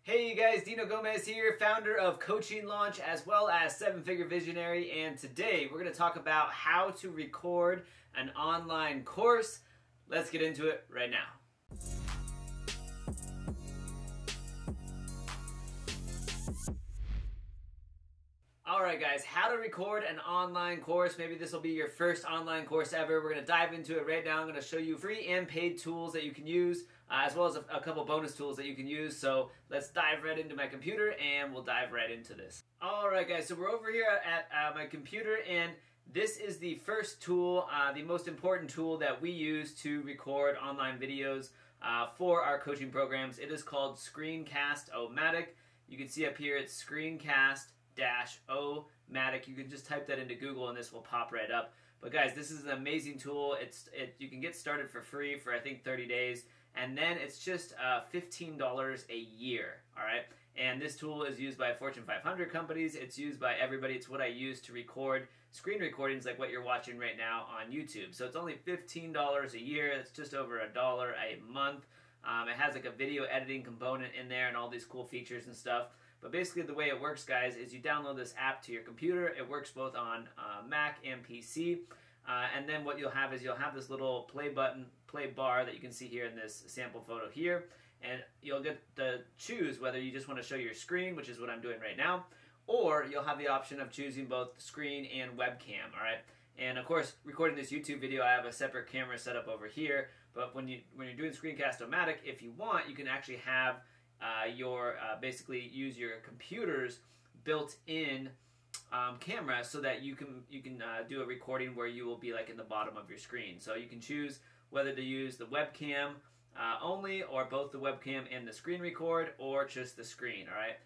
Hey you guys, Dino Gomez here, founder of Coaching Launch as well as 7-Figure Visionary, and today we're going to talk about how to record an online course. Let's get into it right now. Alright guys, how to record an online course. Maybe this will be your first online course ever. We're going to dive into it right now. I'm going to show you free and paid tools that you can use, as well as a couple bonus tools that you can use. So let's dive right into my computer and we'll dive right into this. Alright guys, so we're over here at my computer, and this is the first tool, the most important tool that we use to record online videos for our coaching programs. It is called Screencast-O-Matic. You can see up here it's Screencast-O-Matic. You can just type that into Google and this will pop right up. But guys, this is an amazing tool. You can get started for free for I think 30 days. And then it's just $15 a year, all right? And this tool is used by Fortune 500 companies. It's used by everybody. It's what I use to record screen recordings like what you're watching right now on YouTube. So it's only $15 a year. It's just over $1 a month. It has like a video editing component in there and all these cool features and stuff. But basically the way it works, guys, is you download this app to your computer. It works both on Mac and PC. And then what you'll have is you'll have this little play bar that you can see here in this sample photo here. And you'll get to choose whether you just want to show your screen, which is what I'm doing right now, or you'll have the option of choosing both screen and webcam, all right? And of course, recording this YouTube video, I have a separate camera set up over here. But when you're doing Screencast-O-Matic, if you want, you can actually have basically use your computer's built-in camera so that you can do a recording where you will be like in the bottom of your screen. So you can choose whether to use the webcam only, or both the webcam and the screen record, or just the screen, all right?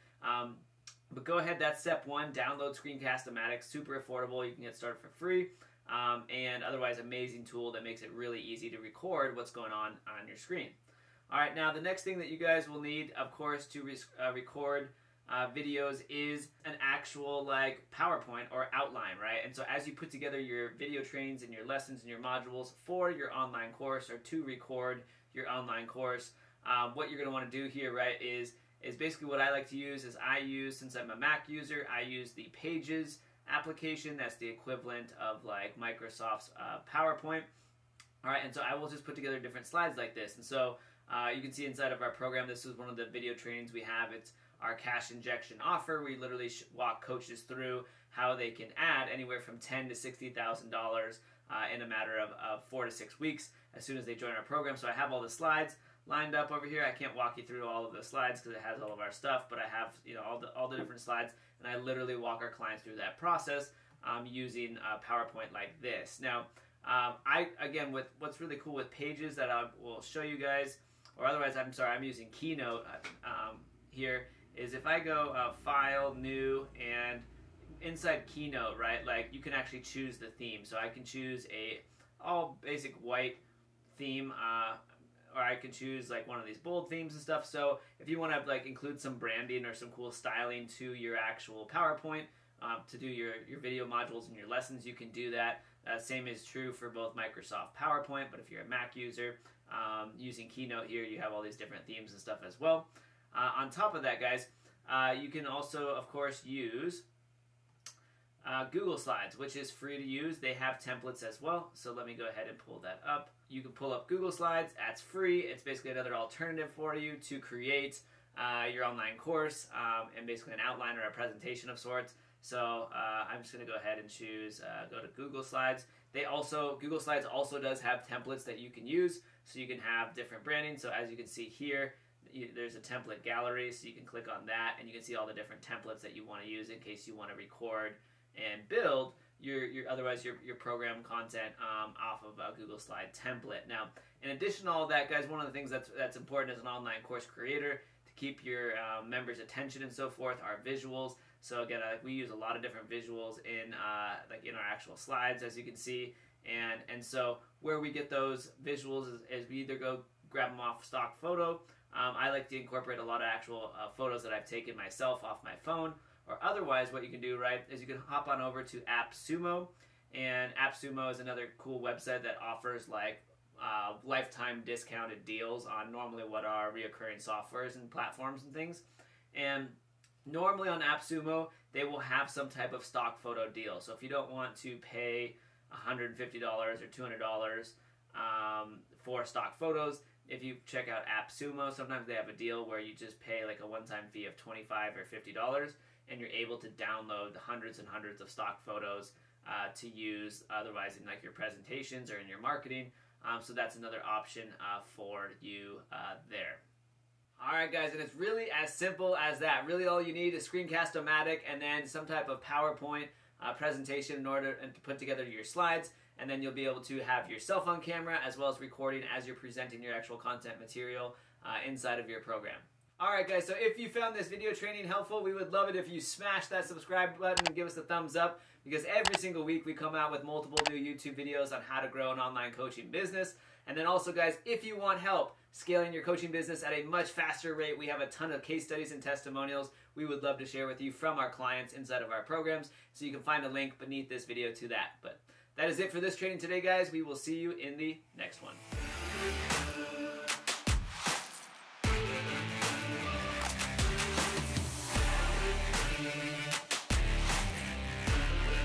But go ahead, that's step one. Download Screencast-O-Matic, super affordable. You can get started for free, and otherwise amazing tool that makes it really easy to record what's going on your screen. All right, now the next thing that you guys will need, of course, to record videos is an actual like PowerPoint or outline, right? And so as you put together your video trainings and your lessons and your modules for your online course, or to record your online course, what you're going to want to do here, right, is basically what I like to use is since I'm a Mac user, I use the Pages application. That's the equivalent of like Microsoft's PowerPoint. All right, and so I will just put together different slides like this. And so you can see inside of our program, this is one of the video trainings we have. It's our cash injection offer. We literally walk coaches through how they can add anywhere from $10,000 to $60,000 in a matter of 4 to 6 weeks as soon as they join our program. So I have all the slides lined up over here. I can't walk you through all of the slides because it has all of our stuff, but I have all the different slides, and I literally walk our clients through that process using PowerPoint like this. Now, again, with what's really cool with Pages that I will show you guys, or otherwise, I'm using Keynote here, is if I go File, New, and inside Keynote, right, like you can actually choose the theme. So I can choose a all basic white theme, or I can choose like one of these bold themes and stuff. So if you want to like include some branding or some cool styling to your actual PowerPoint, to do your video modules and your lessons, you can do that. Same is true for both Microsoft PowerPoint, but if you're a Mac user, using Keynote here, you have all these different themes and stuff as well. On top of that, guys, you can also, of course, use Google Slides, which is free to use. They have templates as well, so let me go ahead and pull that up. You can pull up Google Slides. That's free. It's basically another alternative for you to create your online course, and basically an outline or a presentation of sorts. So I'm just going to go ahead and choose, go to Google Slides. Google Slides also does have templates that you can use, so you can have different branding. So as you can see here, there's a template gallery, so you can click on that and you can see all the different templates that you want to use in case you want to record and build your program content off of a Google Slide template. Now, in addition to all that, guys, one of the things that's important as an online course creator to keep your members' attention and so forth are visuals. So again, we use a lot of different visuals in our actual slides, as you can see, and so where we get those visuals is we either go grab them off stock photo. I like to incorporate a lot of actual photos that I've taken myself off my phone, or otherwise what you can do, right, is you can hop on over to Appsumo, and Appsumo is another cool website that offers like lifetime discounted deals on normally what are reoccurring softwares and platforms and things. And normally on Appsumo, they will have some type of stock photo deal. So if you don't want to pay $150 or $200 for stock photos, if you check out Appsumo, sometimes they have a deal where you just pay like a one-time fee of $25 or $50, and you're able to download hundreds and hundreds of stock photos to use otherwise in like your presentations or in your marketing. So that's another option for you there. Alright guys, and it's really as simple as that. Really all you need is Screencast-O-Matic and then some type of PowerPoint presentation in order to put together your slides, and then you'll be able to have your cell phone camera as well as recording as you're presenting your actual content material inside of your program. Alright guys, so if you found this video training helpful, we would love it if you smash that subscribe button and give us a thumbs up, because every single week we come out with multiple new YouTube videos on how to grow an online coaching business. And then also guys, if you want help scaling your coaching business at a much faster rate, we have a ton of case studies and testimonials we would love to share with you from our clients inside of our programs. So you can find a link beneath this video to that. But that is it for this training today guys. We will see you in the next one.